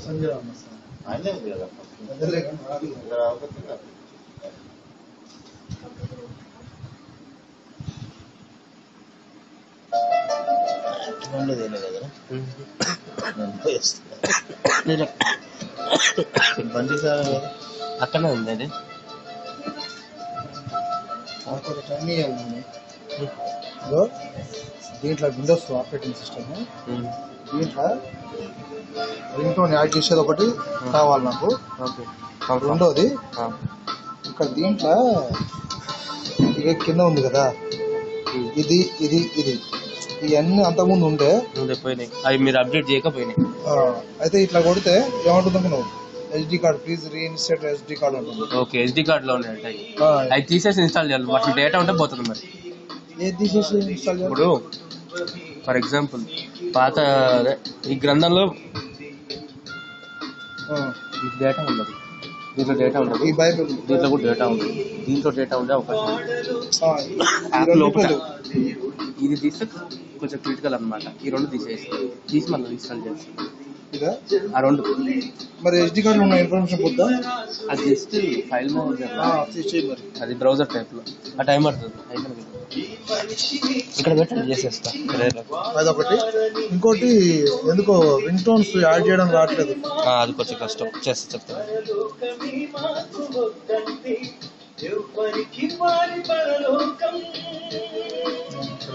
సంజయ్ ఆయనే ఉంది కదా బండి సార్ అక్కడనే ఉంది అది దీంట్లో విండోస్ ఆపరేటింగ్ సిస్టమ్ దీంట్లో రింగ్ టోన్ యాడ్ చేసేది ఒకటి కావాలి నాకు. రెండోది ఇక్కడ దీంట్లో ఇక కింద ఉంది కదా ఇది ఇది ఇది ఇవన్నీ అంతకుముందు ఉండే పోయినాయి, అవి మీరు అప్డేట్ చేయకపోయినాయి. అయితే ఇట్లా కొడితే ఏమంటుంది నువ్వు SD card please reinstate SD card ఉంటుంది. ఓకే, ఎస్డి కార్డ్ లో ఉన్నాయి అవి తీసేసి ఇన్స్టాల్ చేయాలి. వాటి డేటా ఉంటే పోతుంది. మరి ఏది తీసేసి ఇన్స్టాల్ చేయాలి? ఇప్పుడు ఫర్ ఎగ్జాంపుల్ పాత ఈ గ్రంథంలో డేటా ఉండదు, దీంట్లో డేటా ఉండదు, ఈ బైబిల్ దీంట్లో కూడా డేటా ఉండదు. దీంట్లో డేటా ఉండే అవకాశం యాప్ లోపల ఇది తీస్తే కొంచెం క్రిటికల్ అనమాట. ఈ రెండు తీసి మళ్ళీ ఇన్స్టాల్ చేస్తాం. ఆ రెండు మరి ఎస్డి కార్డు ఉన్న ఇన్ఫర్మేషన్ పొద్దా అది జస్ట్ ఫైల్ మేనేజర్, అది బ్రౌజర్ టైప్ లో ఆ టైం పడుతుంది. ఇక్కడ పెట్టి చేసేస్తా. అదొకటి. ఇంకోటి ఎందుకో రింగ్ టోన్స్ యాడ్ చేయడం రావట్లేదు, అది కొంచెం కష్టం. చేస్తే చెప్తాను.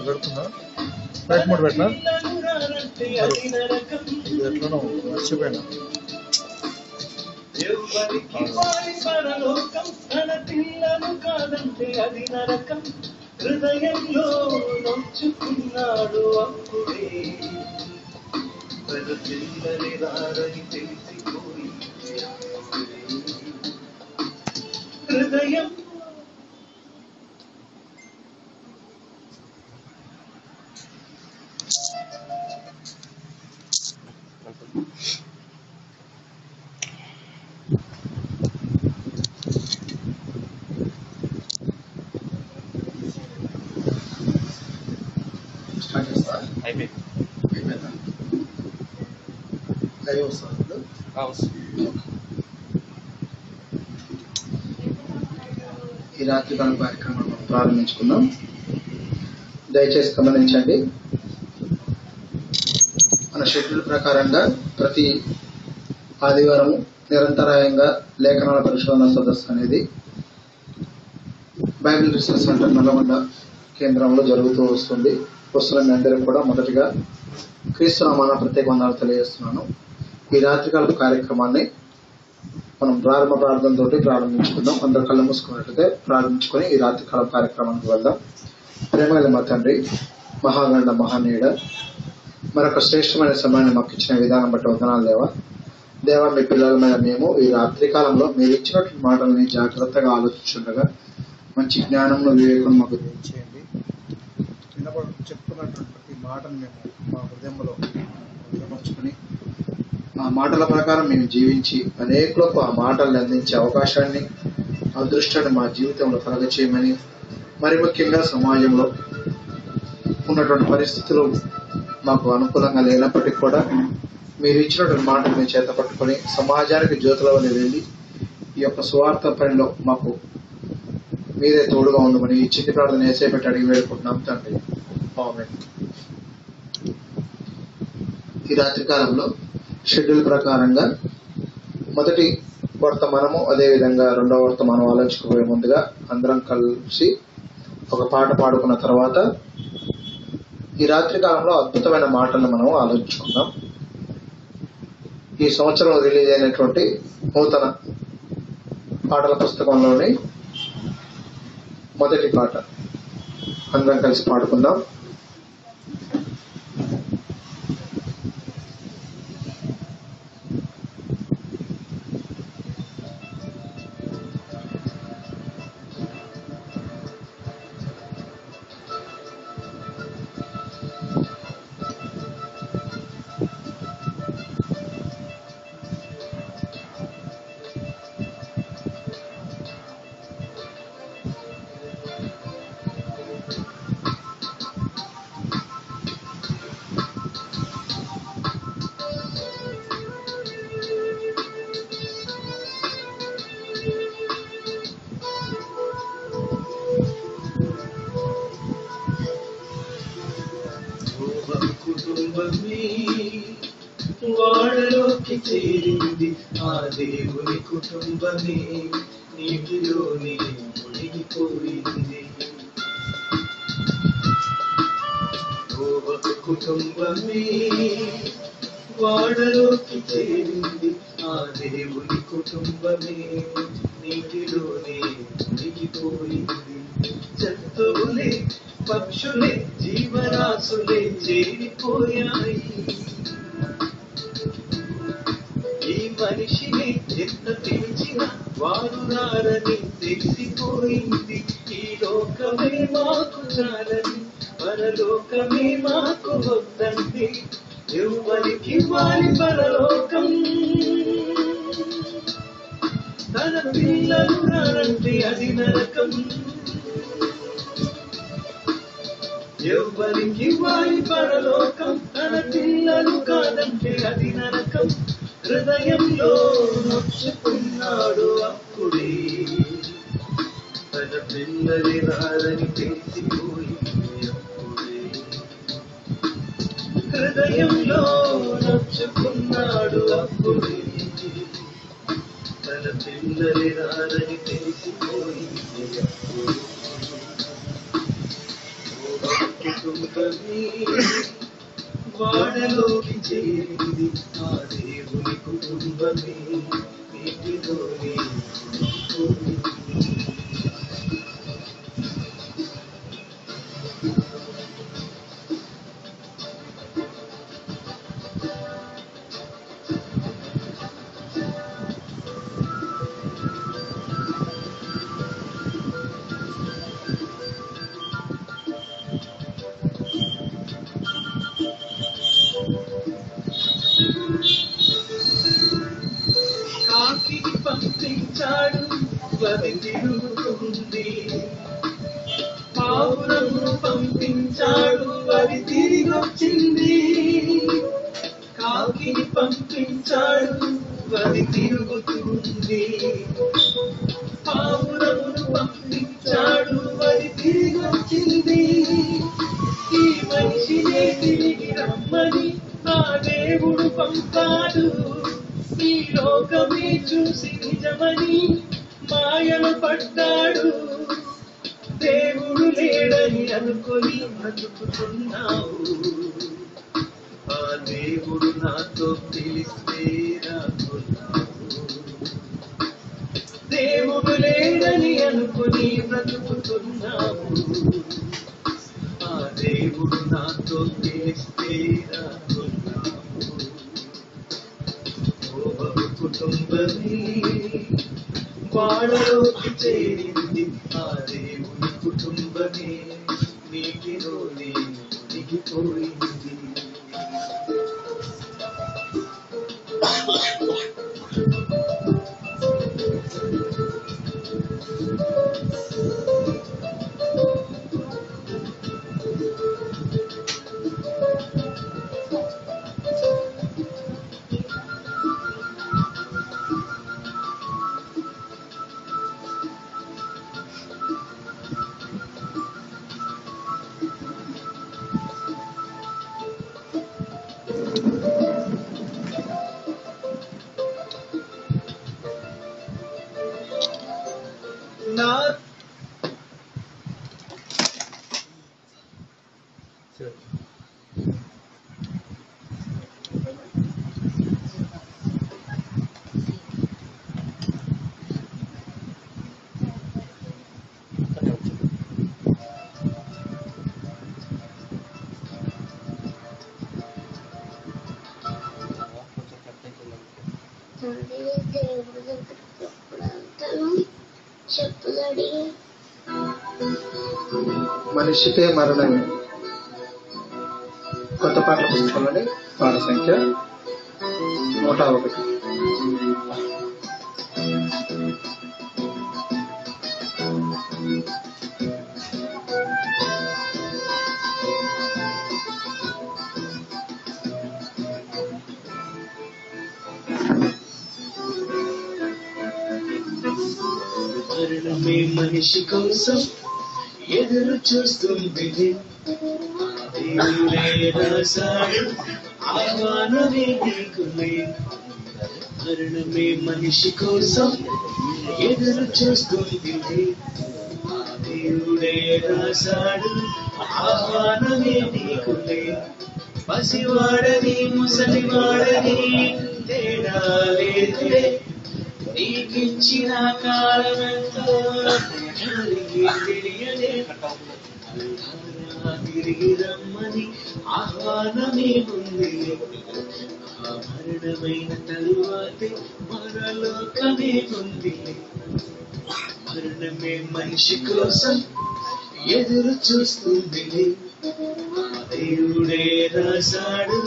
పెడుతున్నా ఫ్లైట్ మోడ్ పెట్టినా ఎట్లనో మర్చిపోయినా. హృదయంలో నొచ్చుకున్నాడు అప్పుడే తెలిసిపోయి హృదయం ఈ రాత్రికాల కార్యక్రమం ప్రారంభించుకుందాం. దయచేసి గమనించండి, మన షెడ్యూల్ ప్రకారంగా ప్రతి ఆదివారం నిరంతరాయంగా లేఖనాల పరిశోధన సదస్సు అనేది బైబిల్ రీసెర్చ్ సెంటర్ నల్లగొండ కేంద్రంలో జరుగుతూ వస్తుంది. వస్తున్న మీ అందరికీ కూడా మొదటిగా క్రీస్తునామాన ప్రత్యేక వందనాలు తెలియజేస్తున్నాను. ఈ రాత్రికాల కార్యక్రమాన్ని మనం ప్రారంభ ప్రార్థనతో ప్రారంభించుకుందాం. అందరు కళ్ళు మూసుకున్నట్లయితే ప్రారంభించుకొని ఈ రాత్రికాల కార్యక్రమానికి వెళ్దాం. ప్రేమగల మా తండ్రి, మహాగండ మహానీయుడ, మరొక శ్రేష్టమైన సమయాన్ని మాకు ఇచ్చిన విధానం బట్టి వందనాలు దేవా. మీ పిల్లల మీద మేము ఈ రాత్రికాలంలో మీరు ఇచ్చినటువంటి మాటలని జాగ్రత్తగా ఆలోచించుండగా మంచి జ్ఞానంలో వివేకం మాకు తెలియచేయండి. చెప్తున్నటువంటి ప్రతి మాటను మేము మా హృదయంలో భద్రపరుచుకుని ఆ మాటల ప్రకారం మేము జీవించి అనేకులకు ఆ మాటలను అందించే అవకాశాన్ని, అదృష్టాన్ని మా జీవితంలో కలగచేయమని, మరి ముఖ్యంగా సమాజంలో ఉన్నటువంటి పరిస్థితులు మాకు అనుకూలంగా లేనప్పటికీ కూడా మీరు ఇచ్చినటువంటి మాటలు మేము చేత పట్టుకొని సమాజానికి జ్యోతుల వల్ల వెళ్ళి ఈ యొక్క స్వార్థ పనిలో మాకు మీరే తోడుగా ఉండమని ఈ చిన్ని ప్రార్థన వేసేపెట్టి అడిగి వేడుకుంటున్నాం తండ్రి. ఆమేన్. ఈ రాత్రికాలంలో షెడ్యూల్ ప్రకారంగా మొదటి వర్తమానము, అదేవిధంగా రెండవ వర్తమానం ఆలోచించబోయే ముందుగా అందరం కలిసి ఒక పాట పాడుకున్న తర్వాత ఈ రాత్రికాలంలో అద్భుతమైన మాటలను మనం ఆలోచించుకుందాం. ఈ సంవత్సరం రిలీజ్ అయినటువంటి నూతన పాటల పుస్తకంలోని మొదటి పాట అందరం కలిసి పాడుకుందాం. వాడలోకి చేరింది ఆ దేవుని కుటుంబమే, నీటిలోనే మునిగిపోయింది. నోవహు కుటుంబమే వాడలోకి చేరింది ఆ దేవుని కుటుంబమే, నీటిలోనే మునిగిపోయింది. జంతువులే పక్షులే జీవరాశులే చేరిపోయాయి. ఈ మనిషిని ఎంత పిలిచినా వారు రారని తెలిసిపోయింది. ఈ లోకమే మాకు చాలని, పరలోకమే మాకు వద్దండి. ఎవరికి వారి పరలోకం, తన పిల్లలు రారంటే అది నరకం. ఎవరికి వారి పరలోకం, తన పిల్లలు కాదంటే అది నరకం. హృదయంలో నొచ్చుకున్నాడు అప్పుడే, తన పిల్లలి రారని తెలిసిపోయింది అప్పుడే. హృదయంలో నొచ్చుకున్నాడు అప్పుడే, తన పిల్లలి రారని తెలిసిపోయింది అప్పుడే. కుటుంబమే వాడలోకి చేరింది ఆ దేవుని కుటుంబమే, నీటిలోనే మునిగిపోయింది. కాకిని పంపించాడు, అది తిరుగుతుంది. పావురమును పంపించాడు, అది తిరిగొచ్చింది. కాకిని పంపించాడు, అది తిరుగుతుంది. పావురమును పంపించాడు, అది తిరిగొచ్చింది. ఈ మనిషినే తిరిగి రమ్మని ఆ దేవుడు పంపాడు. ఈ లోకమే చూసి నిజమని మాయలు పడ్డాడు. దేవుడు లేడని అనుకొని బ్రతుకుతున్నావు. ఆ దేవుడు నాతో పిలిస్తే రాకున్నావు. దేవుడు లేడని అనుకొని బ్రతుకుతున్నావు. ఆ దేవుడు నాతో పిలిస్తే రాకున్నావు. కుటుంబమే వాడలోకి చేరింది ఆ దేవుని కుటుంబమే, నీటిలోనే మునిగిపోయింది. నా మనిషికే మరణమే. కొత్త పాటల పుస్తకంలోని పాట సంఖ్య 101. మరణమే మనిషి కోసం ఎదురు చూస్తుంది. దేవుడే రాశాడు ఆ ఆహ్వానమే నీకు లేదు. మరణమే మనిషి కోసం ఎదురు చూస్తుంది. ఆ దేవుడే రాశాడు ఆహ్వానమే నీకు లేదు. పసివాడని ముసలివాడని తేడా లేదులే. నీకిచ్చిన కాలమెంతో తెలియలే. తిరిగి రమ్మని ఆహ్వానమే ఉంది. ఆ మరణమైన తరువాతే మరలోకమే ఉంది. మరణమే మనిషి కోసం ఎదురు చూస్తుంది. ఆ దేవుడే రాశాడు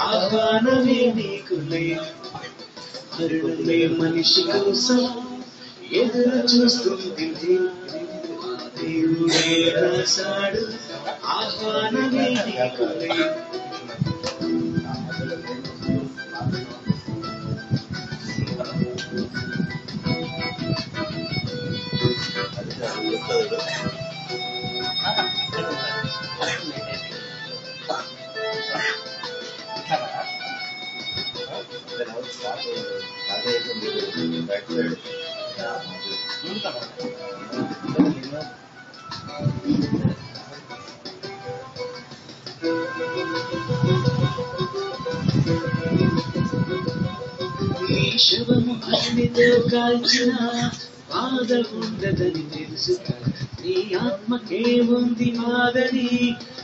ఆహ్వానమే నీకు లేదు. మరణమే మనిషి కోసం ఎదురు చూస్తుంది. ఆ దేవుడే రాశాడు ఆహ్వానమే నీకు లేదు. నీ శవము అగ్నితో కాల్చిన బాధ ఉండదని తెలుసుకో. నీ ఆత్మకేముంది బాధని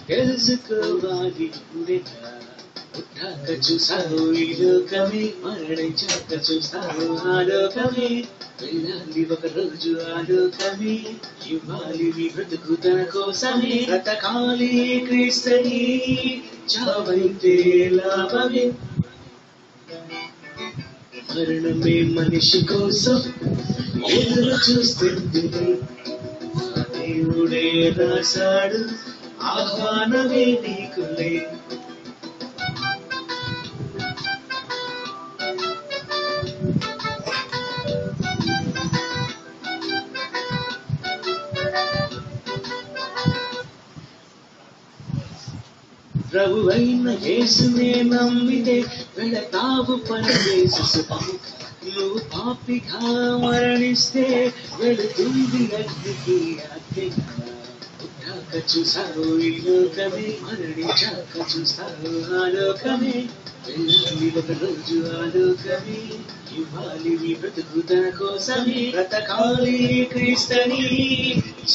తెలుసుకోవాలి. పుట్టాక చూసావు ఈ లోకమే, మరణించాక చూస్తావు ఆ లోకమే. వెళ్ళాలి ఒక రోజు ఆ లోకమే, ఇవ్వాలి నీ బ్రతుకు తన కోసమే. బ్రతకాలి క్రీస్తుని, చావైతే లాభమే. మరణమే మనిషి కోసం ఎదురు చూస్తుంది. ఆ దేవుడే రాశాడు ఆహ్వానమే నీకు లేదు. ప్రభువైన యేసునే నమ్మితే వెళతావు పరదేశము. నువ్వు పాపిగా మరణిస్తే వెళుతుంది అగ్నికి అగ్నిగా. పుట్టాక చూసావు ఈ లోకమే, మరణించాక చూస్తావు ఆ లోకమే. వెళ్ళాలి ఒక రోజు ఆ లోకమే, ఇవ్వాలి నీ బ్రతుకు తన కోసమే. బ్రతకాలి క్రీస్తుని,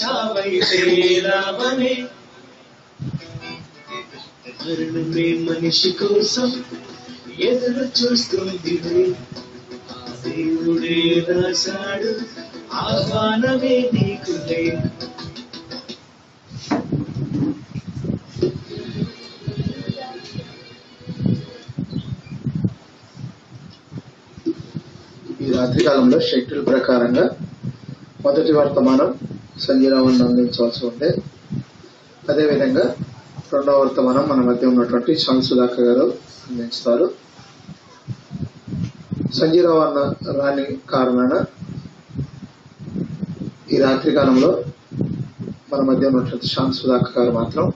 చావైతే లాభమే. మరణమే మనిషి కోసం ఎదురు చూస్తుంది. ఆ దేవుడే రాశాడు ఆహ్వానమే నీకు లేదు. ఈ రాత్రికాలంలో షెడ్యూల్ ప్రకారంగా మొదటి వర్తమానం సంజీరావుని అందించవలసి ఉంటే, అదేవిధంగా రెండవ వర్తమానం మన మధ్య ఉన్నటువంటి చాల్ సుధాకర్ గారు అందిస్తారు. సంజీరావు అన్న రాని కారణాన ఈ రాత్రికాలంలో మన మధ్య ఉన్నటువంటి చాల్ సుధాకర్ గారు మాత్రం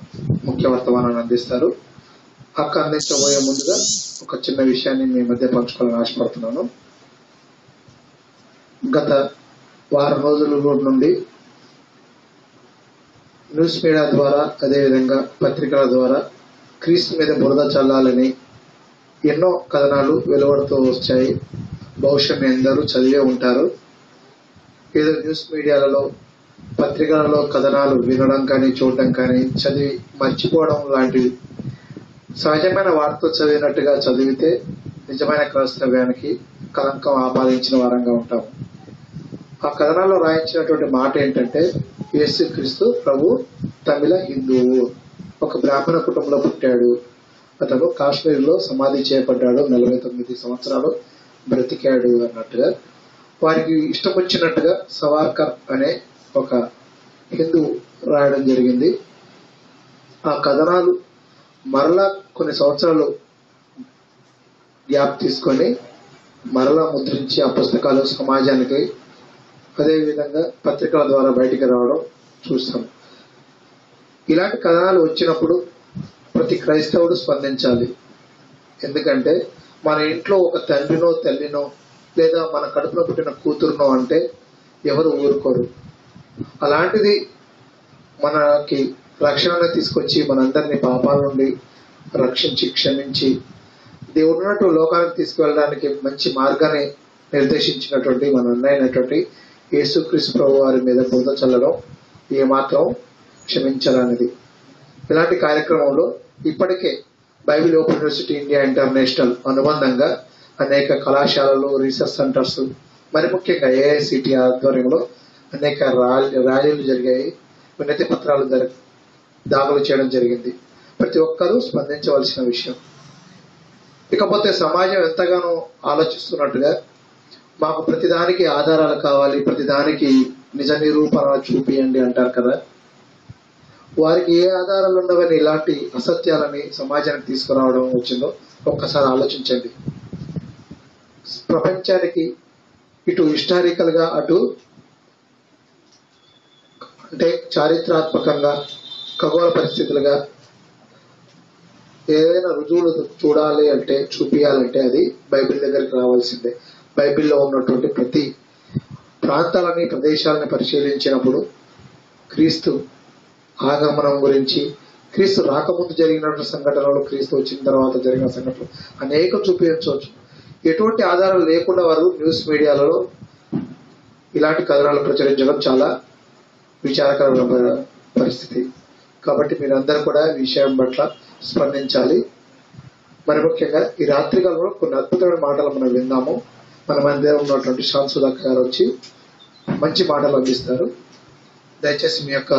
ముఖ్య వర్తమానాన్ని అందిస్తారు. అక్క అందించబోయే ముందుగా ఒక చిన్న విషయాన్ని మీ మధ్య పంచుకోవాలని ఆశపడుతున్నాను. గత వారం రోజుల నుండి న్యూస్ మీడియా ద్వారా, అదేవిధంగా పత్రికల ద్వారా క్రీస్తు మీద బురద చల్లాలని ఎన్నో కథనాలు వెలువడుతూ వచ్చాయి. బహుశా మీ అందరూ చదివే ఉంటారు. ఏదో న్యూస్ మీడియాలలో, పత్రికలలో కథనాలు వినడం కానీ, చూడడం కానీ, చదివి మర్చిపోవడం లాంటివి. సహజమైన వార్త చదివినట్టుగా చదివితే నిజమైన క్రైస్తవ్యానికి కలంకం ఆపాదించిన వారంగా ఉంటాము. ఆ కథనాల్లో రాయించినటువంటి మాట ఏంటంటే, యేసుక్రీస్తు ప్రభు తమిళ హిందువు, ఒక బ్రాహ్మణ కుటుంబంలో పుట్టాడు, అతను కాశ్మీర్లో సమాధి చేయబడ్డాడు, 49 సంవత్సరాలు బ్రతికాడు అన్నట్టుగా వారికి ఇష్టం వచ్చినట్టుగా సవార్కర్ అనే ఒక హిందూ రాయడం జరిగింది. ఆ కథనాలు మరలా కొన్ని సంవత్సరాలు గ్యాప్ తీసుకొని మరలా ముద్రించి ఆ పుస్తకాలు సమాజానికి, అదేవిధంగా పత్రికల ద్వారా బయటికి రావడం చూస్తాం. ఇలాంటి కథనాలు వచ్చినప్పుడు ప్రతి క్రైస్తవుడు స్పందించాలి. ఎందుకంటే మన ఇంట్లో ఒక తండ్రినో తల్లినో లేదా మన కడుపులో పుట్టిన కూతురునో అంటే ఎవరు ఊరుకోరు. అలాంటిది మనకి రక్షణను తీసుకొచ్చి మనందరినీ పాపాల నుండి రక్షించి క్షమించి దేవుడున్నట్టు లోకానికి తీసుకువెళ్ళడానికి మంచి మార్గాన్ని నిర్దేశించినటువంటి మన అన్నైనటువంటి యేసుక్రీస్తు ప్రభు వారి మీద బురద చల్లడం ఏమాత్రం క్షమించరానిది. ఇలాంటి కార్యక్రమంలో ఇప్పటికే Bible open university India international అనుబంధంగా అనేక కళాశాలలు, రీసెర్చ్ సెంటర్స్, మరి ముఖ్యంగా ఏఐసిటి ఆధ్వర్యంలో అనేక ర్యాలీలు జరిగాయి, వినతి పత్రాలు దాఖలు చేయడం జరిగింది. ప్రతి ఒక్కరూ స్పందించవలసిన విషయం. ఇకపోతే సమాజం ఎంతగానో ఆలోచిస్తున్నట్టుగా మాకు ప్రతిదానికి ఆధారాలు కావాలి, ప్రతిదానికి నిజ నిరూపణ చూపియండి అంటారు కదా. వారికి ఏ ఆధారాలు ఉండవని ఇలాంటి అసత్యాలని సమాజానికి తీసుకురావడం వచ్చిందో ఒక్కసారి ఆలోచించండి. ప్రపంచానికి ఇటు హిస్టారికల్ గా అటు అంటే చారిత్రాత్మకంగా ఖగోళ పరిస్థితులుగా ఏదైనా రుజువులు చూడాలి అంటే చూపించాలంటే అది బైబిల్ దగ్గరికి రావాల్సిందే. బైబిల్లో ఉన్నటువంటి ప్రతి ప్రాంతాలని ప్రదేశాలని పరిశీలించినప్పుడు క్రీస్తు ఆగమనం గురించి, క్రీస్తు రాకముందు జరిగిన సంఘటనలు, క్రీస్తు వచ్చిన తర్వాత జరిగిన సంఘటనలు అనేకం చూపించవచ్చు. ఎటువంటి ఆధారాలు లేకుండా వారు న్యూస్ మీడియాలలో ఇలాంటి కథనాలు ప్రచురించడం చాలా విచారకరమైన పరిస్థితి. కాబట్టి మీరందరూ కూడా ఈ విషయం పట్ల స్పందించాలి. మరి ముఖ్యంగా ఈ రాత్రికాలంలో కొన్ని అద్భుతమైన మాటలు మనం విన్నాము. మన మధ్య ఉన్నటువంటి శాంత్ సుధాకర్ గారు వచ్చి మంచి మాటలు అందిస్తారు. దయచేసి మీ యొక్క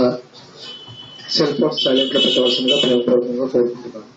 సెల్ ఫోన్ సైలెంట్ లో పెట్టవలసిందిగా ప్రేమపూర్వకంగా కోరుకుంటున్నాను.